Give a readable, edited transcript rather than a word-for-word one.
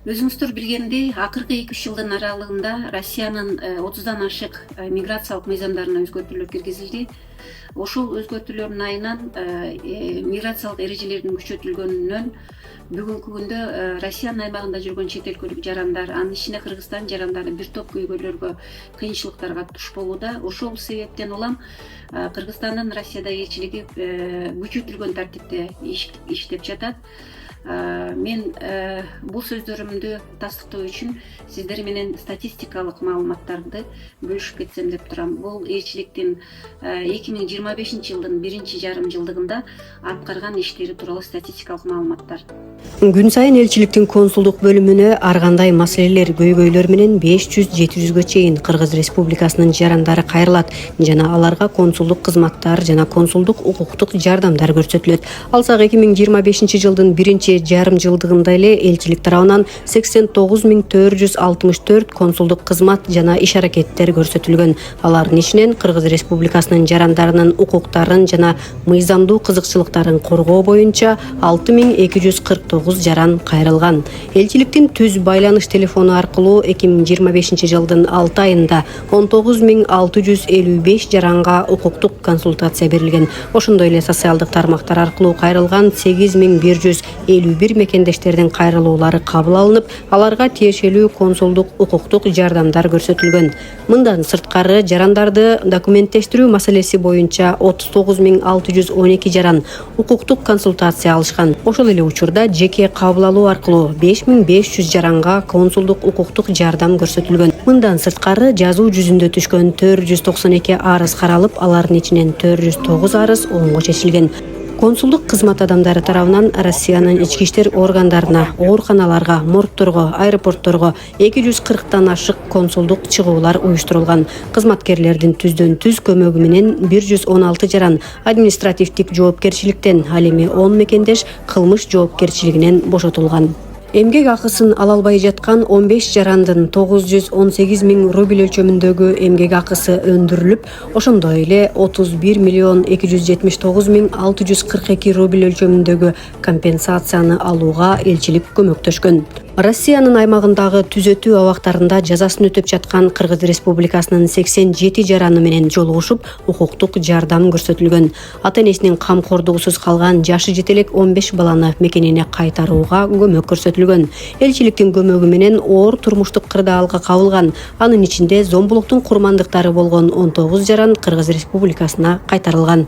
Өзүңүздөр билгендей, акыркы 2-3 жылдын аралыгында Россиянын 30дан ашык миграциялык мыйзамдарына өзгөртүүлөр киргизилди. Ошол өзгөртүүлөрдүн айынан миграциялык эрежелердин күчөтүлгөнүнөн бүгүнкү күндө Россиянын аймагында жүргөн чет өлкөлүк жарандар, анын ичинде Кыргызстан жарандары бир топ көйгөйлөргө, кыйынчылыктарга туш болууда. Ошол себептен улам Кыргызстандын Россиядагы элчилиги күчөтүлгөн тартипте иштеп жатат. Мен бул сөздөрүмдү тастыктоо үчүн сиздер менен статистикалык маалыматтарды бөлүшүп кетсем деп турам. Бул элчиликтин 2025 жылдын биринчи жарым жылдыгында аткарган иштери тууралуу статистикалык маалыматтар. Күн сайын элчиликтин консулдук бөлүмүнө ар кандай маселелер, көйгөйлөр менен 500-700гө чейин Кыргыз Республикасынын жарандары кайрылат жана аларга консулдук кызматтар жана консулдук укуктук жардамдар көрсөтүлөт. Алсак 2025 жылдын биринчи жарым жылдыгында эле элчилик тарабынан 89464 консулдук кызмат жана иш аракеттер көрсөтүлгөн. Алардын ичинен Кыргыз Республикасынын жарандарынын укуктарын жана мыйзамдуу кызыкчылыктарын коргоо боюнча 6249 жаран кайрылган. Элчиликтин түз байланыш телефону аркылуу 2025 жылдын 6 айында 19655 жаранга укуктук консультация берилген. Ошондой эле социалдык тармактар аркылуу кайрылган 8151 мекендештердин кайрылуулары кабыл алынып, аларга тиешелүү консулдук укуктук жардамдар көрсөтүлгөн. Мындан сырткары жарандарды документтештирүү маселеси боюнча 39612 жаран укуктук консультация алышкан. Ошол эле учурда жеке кабыл алуу аркылуу 5500 жаранга консулдук укуктук жардам көрсөтүлгөн. Мындан сырткары жазуу жүзүндө түшкөн 492 арыз каралып, алардын ичинен 409 арыз оңго чечилген. Консулдук кызмат адамдары тарабынан Россиянын ички иштер органдарына, ооруканаларга, мортторго, аэропортторго 240тан ашык консулдук чыгуулар уюштурулган. Кызматкерлердин түздөн түз көмөгү менен 116 жаран административдик жоопкерчиликтен, ал эми 10 мекендеш кылмыш жоопкерчилигинен бошотулган. Эмгек акысын ала албай жаткан 15 жарандын 918 000 рубль өлчөмүндөгү эмгек акысы өндүрүлүп, ошондой эле 31 279 642 рубль өлчөмүндөгү компенсацияны алууга элчилик көмөктөшкөн. Россиянын аймагындагы түзөтүү абактарында жазасын өтөп жаткан Кыргыз Республикасынын 87 жараны менен жолугушуп, укуктук жардам көрсөтүлгөн. Ата-энесинин камкордугусуз калган жашы жетелек 15 баланы мекенине кайтарууга көмөк көрсөтүлгөн. Элчиликтин көмөгү менен оор турмуштук кырдаалга кабылган, анын ичинде зомбулуктун курмандыктары болгон 19 жаран Кыргыз Республикасына кайтарылган.